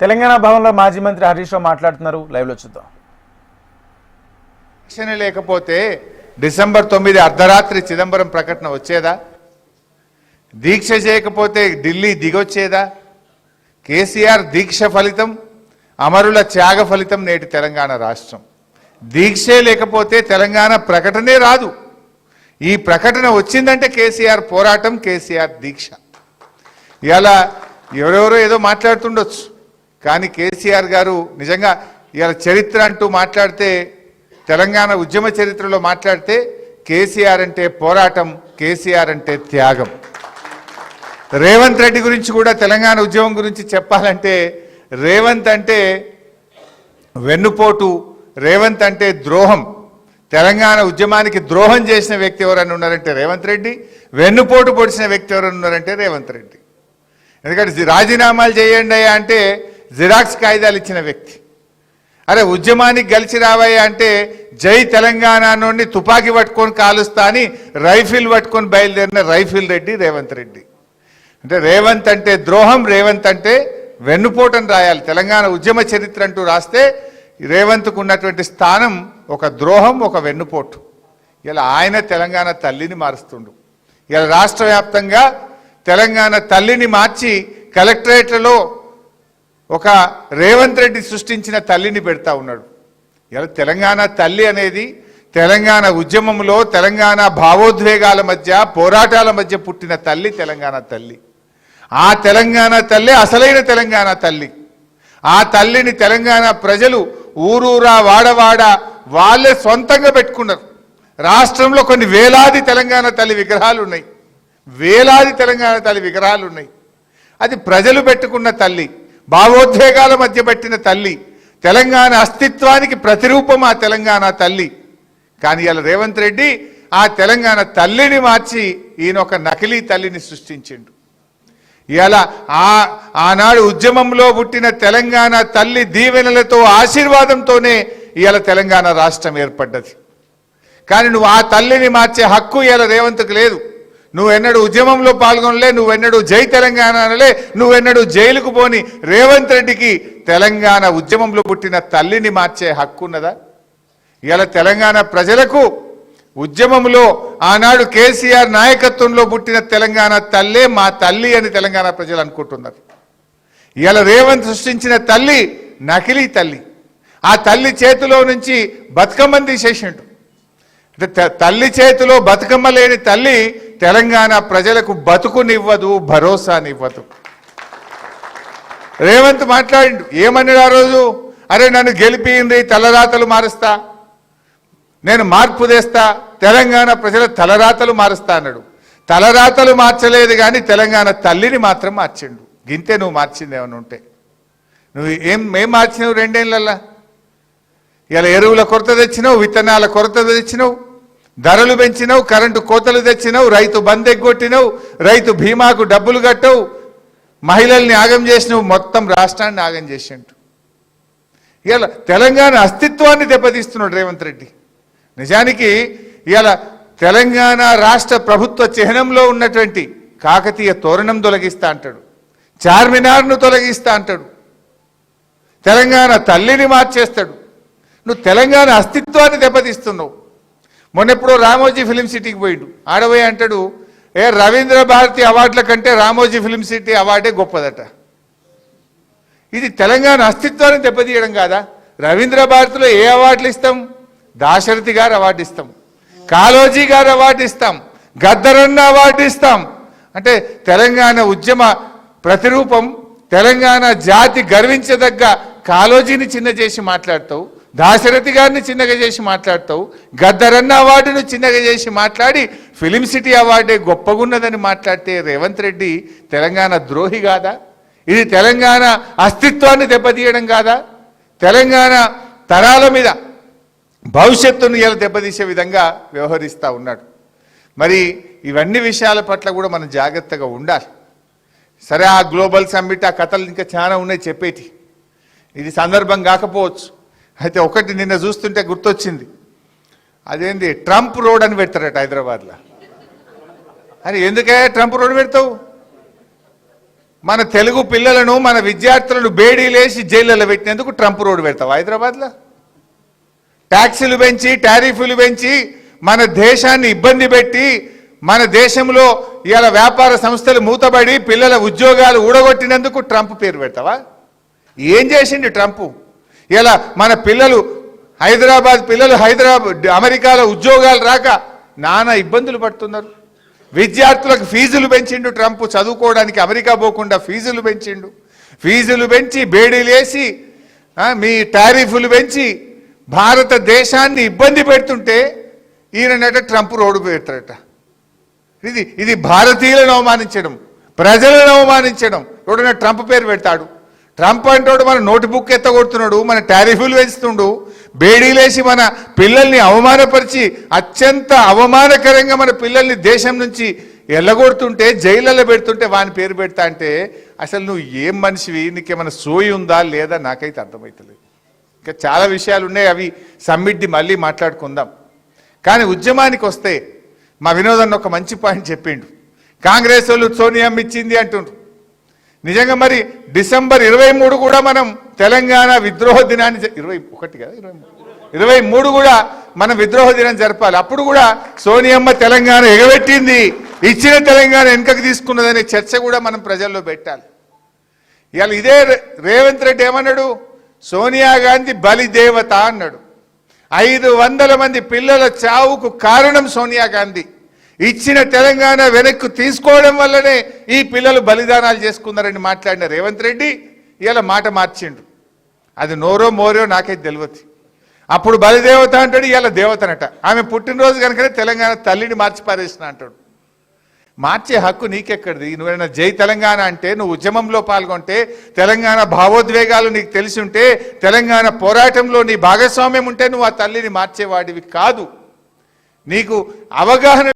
తెలంగాణ భవన్లో మాజీ మంత్రి హరీష్ రావు మాట్లాడుతున్నారు. లైవ్లో చూద్దాం. రక్షణ లేకపోతే డిసెంబర్ 9 అర్ధరాత్రి చిదంబరం ప్రకటన వచ్చేదా? దీక్ష చేయకపోతే ఢిల్లీ దిగొచ్చేదా? కేసీఆర్ దీక్ష ఫలితం, అమరుల త్యాగ ఫలితం నేటి తెలంగాణ రాష్ట్రం. దీక్షే లేకపోతే తెలంగాణ ప్రకటనే రాదు. ఈ ప్రకటన వచ్చిందంటే కేసీఆర్ పోరాటం, కేసీఆర్ దీక్ష. ఇలా ఎవరెవరో ఏదో మాట్లాడుతుండొచ్చు, కానీ కేసీఆర్ గారు నిజంగా ఇలా చరిత్ర అంటూ మాట్లాడితే, తెలంగాణ ఉద్యమ చరిత్రలో మాట్లాడితే కేసీఆర్ అంటే పోరాటం, కేసీఆర్ అంటే త్యాగం. రేవంత్ రెడ్డి గురించి కూడా తెలంగాణ ఉద్యమం గురించి చెప్పాలంటే, రేవంత్ అంటే వెన్నుపోటు, రేవంత్ అంటే ద్రోహం. తెలంగాణ ఉద్యమానికి ద్రోహం చేసిన వ్యక్తి ఎవరైనా ఉన్నారంటే రేవంత్ రెడ్డి, వెన్నుపోటు పొడిచిన వ్యక్తి ఎవరైనా ఉన్నారంటే రేవంత్ రెడ్డి. ఎందుకంటే రాజీనామాలు చేయండి అయ్యా అంటే జిరాక్స్ కాగితాలు ఇచ్చిన వ్యక్తి. అరే ఉద్యమానికి గెలిచి రావయ్యా అంటే జై తెలంగాణ నుండి తుపాకీ పట్టుకొని కాలుస్తా అని రైఫిల్ పట్టుకొని బయలుదేరిన రైఫిల్ రెడ్డి రేవంత్ రెడ్డి. అంటే రేవంత్ అంటే ద్రోహం, రేవంత్ అంటే వెన్నుపోటని రాయాలి. తెలంగాణ ఉద్యమ చరిత్ర అంటూ రాస్తే రేవంత్కు ఉన్నటువంటి స్థానం ఒక ద్రోహం, ఒక వెన్నుపోటు. ఇలా ఆయన తెలంగాణ తల్లిని మారుస్తుండు. ఇలా రాష్ట్ర వ్యాప్తంగా తెలంగాణ తల్లిని మార్చి కలెక్టరేట్లలో ఒక రేవంత్ రెడ్డి సృష్టించిన తల్లిని పెడతా ఉన్నాడు. ఇలా తెలంగాణ తల్లి అనేది తెలంగాణ ఉద్యమంలో తెలంగాణ భావోద్వేగాల మధ్య, పోరాటాల మధ్య పుట్టిన తల్లి తెలంగాణ తల్లి. ఆ తెలంగాణ తల్లి అసలైన తెలంగాణ తల్లి. ఆ తల్లిని తెలంగాణ ప్రజలు ఊరూరా వాడవాడ వాళ్ళే సొంతంగా పెట్టుకున్నారు. రాష్ట్రంలో కొన్ని వేలాది తెలంగాణ తల్లి విగ్రహాలు ఉన్నాయి, వేలాది తెలంగాణ తల్లి విగ్రహాలు ఉన్నాయి. అది ప్రజలు పెట్టుకున్న తల్లి, భావోద్వేగాల మధ్య పెట్టిన తల్లి, తెలంగాణ అస్తిత్వానికి ప్రతిరూపం ఆ తెలంగాణ తల్లి. కానీ ఇలా రేవంత్ రెడ్డి ఆ తెలంగాణ తల్లిని మార్చి ఈయన ఒక నకిలీ తల్లిని సృష్టించిండు. ఇలా ఆనాడు ఉద్యమంలో పుట్టిన తెలంగాణ తల్లి దీవెనలతో, ఆశీర్వాదంతోనే ఇవాళ తెలంగాణ రాష్ట్రం ఏర్పడ్డది. కానీ నువ్వు ఆ తల్లిని మార్చే హక్కు ఇవాళ రేవంత్కు లేదు. నువ్వెన్నడూ ఉద్యమంలో పాల్గొనలే, నువ్వెన్నడూ జై తెలంగాణ అనలే, నువ్వెన్నడూ జైలుకు పోని రేవంత్ రెడ్డికి తెలంగాణ ఉద్యమంలో పుట్టిన తల్లిని మార్చే హక్కు ఉన్నదా? ఇలా తెలంగాణ ప్రజలకు ఉద్యమంలో ఆనాడు కేసీఆర్ నాయకత్వంలో పుట్టిన తెలంగాణ తల్లే మా తల్లి అని తెలంగాణ ప్రజలు అనుకుంటున్నారు. ఇలా రేవంత్ సృష్టించిన తల్లి నకిలీ తల్లి. ఆ తల్లి చేతిలో నుంచి బతుకమ్మని తీసేసిండు. తల్లి చేతిలో బతుకమ్మ లేని తల్లి తెలంగాణ ప్రజలకు బతుకునివ్వదు, భరోసానివ్వదు. రేవంత్ మాట్లాడిండు, ఏమన్నాడు ఆ రోజు? అరే నన్ను గెలిపింది, తలరాతలు మారుస్తా, నేను మార్పు తెస్తా, తెలంగాణ ప్రజల తలరాతలు మారుస్తా అన్నాడు. తలరాతలు మార్చలేదు కానీ తెలంగాణ తల్లిని మాత్రం మార్చిండు. గింతే నువ్వు మార్చింది ఏమైనా ఉంటే. నువ్వు ఏం మార్చినావు 2 ఏళ్లల్లా? ఇలా ఎరువుల కొరత తెచ్చినావు, విత్తనాల కొరత తెచ్చినావు, ధరలు పెంచినావు, కరెంటు కోతలు తెచ్చినావు, రైతు బంద్ ఎగ్గొట్టినావు, రైతు బీమాకు డబ్బులు కట్టవు, మహిళల్ని ఆగం చేసినావు, మొత్తం రాష్ట్రాన్ని ఆగం చేసిండు. ఇలా తెలంగాణ అస్తిత్వాన్ని దెబ్బతీస్తున్నాడు రేవంత్ రెడ్డి. నిజానికి ఇలా తెలంగాణ రాష్ట్ర ప్రభుత్వ చిహ్నంలో ఉన్నటువంటి కాకతీయ తోరణం తొలగిస్తా అంటాడు, చార్మినార్ను తొలగిస్తా అంటాడు, తెలంగాణ తల్లిని మార్చేస్తాడు. నువ్వు తెలంగాణ అస్తిత్వాన్ని దెబ్బతీస్తున్నావు. మొన్నెప్పుడో రామోజీ ఫిలిం సిటీకి పోయిండు. ఆడబోయి అంటాడు, రవీంద్ర భారతి అవార్డుల కంటే రామోజీ ఫిలిం సిటీ అవార్డే గొప్పదట. ఇది తెలంగాణ అస్తిత్వాన్ని దెబ్బతీయడం కాదా? రవీంద్ర భారతిలో ఏ అవార్డులు ఇస్తాం? దాశరథి గారు అవార్డు ఇస్తాం, కాళోజీ గారు అవార్డు ఇస్తాం, గద్దరన్న అవార్డు ఇస్తాం. అంటే తెలంగాణ ఉద్యమ ప్రతిరూపం, తెలంగాణ జాతి గర్వించదగ్గ కాళోజీని చిన్న చేసి మాట్లాడతావు, దాశరథి గారిని చిన్నగా చేసి మాట్లాడతావు, గద్దరన్న అవార్డును చిన్నగా చేసి మాట్లాడి ఫిలిం సిటీ అవార్డే గొప్పగున్నదని మాట్లాడితే రేవంత్ రెడ్డి తెలంగాణ ద్రోహి కాదా? ఇది తెలంగాణ అస్తిత్వాన్ని దెబ్బతీయడం కాదా? తెలంగాణ తరాల మీద భవిష్యత్తును ఇలా దెబ్బతీసే విధంగా వ్యవహరిస్తూ ఉన్నాడు. మరి ఇవన్నీ విషయాల పట్ల కూడా మనం జాగ్రత్తగా ఉండాలి. సరే, ఆ గ్లోబల్ సమ్మిట్, ఆ కథలు ఇంకా చాలా ఉన్నాయి చెప్పేటి, ఇది సందర్భం కాకపోవచ్చు. అయితే ఒకటి నిన్న చూస్తుంటే గుర్తొచ్చింది, అదేంది ట్రంప్ రోడ్ అని పెడతారట హైదరాబాద్లో. అని ఎందుకే ట్రంప్ రోడ్ పెడతావు? మన తెలుగు పిల్లలను మన విద్యార్థులను బేడీలేసి జైళ్ళలో పెట్టినందుకు ట్రంప్ రోడ్డు పెడతావు హైదరాబాద్లో? ట్యాక్సులు పెంచి టారిఫ్లు పెంచి మన దేశాన్ని ఇబ్బంది పెట్టి మన దేశంలో ఇవాళ వ్యాపార సంస్థలు మూతబడి పిల్లల ఉద్యోగాలు ఊడగొట్టినందుకు ట్రంప్ పేరు పెడతావా? ఏం చేసిండు ట్రంప్? ఇలా మన పిల్లలు హైదరాబాద్ అమెరికాలో ఉద్యోగాలు రాక నానా ఇబ్బందులు పడుతున్నారు. విద్యార్థులకు ఫీజులు పెంచిండు ట్రంప్, చదువుకోవడానికి అమెరికా పోకుండా ఫీజులు పెంచి బేడీలేసి మీ టారిఫ్లు పెంచి భారతదేశాన్ని ఇబ్బంది పెడుతుంటే ఈయనట ట్రంప్ రోడ్డు పెడతాడట. ఇది భారతీయులను అవమానించడం, ప్రజలను అవమానించడం. ఎవడన్నా ట్రంప్ పేరు పెడతాడు? ట్రంప్ అంటాడు మన నోట్బుక్ ఎత్తగొడుతున్నాడు, మన టారిఫ్లు పెంచుతుండు, బేడీలేసి మన పిల్లల్ని అవమానపరిచి అత్యంత అవమానకరంగా మన పిల్లల్ని దేశం నుంచి ఎల్లగొడుతుంటే జైళ్ళలో పెడుతుంటే వాని పేరు పెడతా అంటే అసలు నువ్వు ఏం మనిషివి? నీకేమైనా సోయి ఉందా లేదా నాకైతే అర్థమవుతలేదు. ఇంకా చాలా విషయాలు ఉన్నాయి, అవి సమ్మిట్ది మళ్ళీ మాట్లాడుకుందాం. కానీ ఉద్యమానికి వస్తే మా వినోదన్న ఒక మంచి పాయింట్ చెప్పిండు. కాంగ్రెస్ వాళ్ళు సోనియమ్మ ఇచ్చింది అంటుండ్రు. నిజంగా మరి డిసెంబర్ 23 కూడా మనం తెలంగాణ విద్రోహ దినాన్ని 21 కదా 23 కూడా మనం విద్రోహ దినం జరపాలి. అప్పుడు కూడా సోనియమ్మ తెలంగాణ ఎగబెట్టింది, ఇచ్చిన తెలంగాణ వెనుకకు తీసుకున్నదనే చర్చ కూడా మనం ప్రజల్లో పెట్టాలి. ఇవాళ ఇదే రేవంత్ రెడ్డి ఏమన్నాడు? సోనియా గాంధీ బలిదేవత అన్నాడు. 500 మంది పిల్లల చావుకు కారణం సోనియా గాంధీ. ఇచ్చిన తెలంగాణ వెనక్కు తీసుకోవడం వల్లనే ఈ పిల్లలు బలిదానాలు చేసుకున్నారని మాట్లాడిన రేవంత్ రెడ్డి ఇలా మాట మార్చిండు. అది నోరో మోరో నాకైతే తెలియదు. అప్పుడు బలిదేవత అంటాడు, ఇలా దేవతనట. ఆమె పుట్టినరోజు కనుకనే తెలంగాణ తల్లిని మార్చి పారేసిన అంటాడు. మార్చే హక్కు నీకెక్కడిది? నువ్వైనా జై తెలంగాణ అంటే, నువ్వు ఉద్యమంలో పాల్గొంటే, తెలంగాణ భావోద్వేగాలు నీకు తెలిసి ఉంటే, తెలంగాణ పోరాటంలో నీ భాగస్వామ్యం ఉంటే నువ్వు ఆ తల్లిని మార్చేవాడివి కాదు. నీకు అవగాహన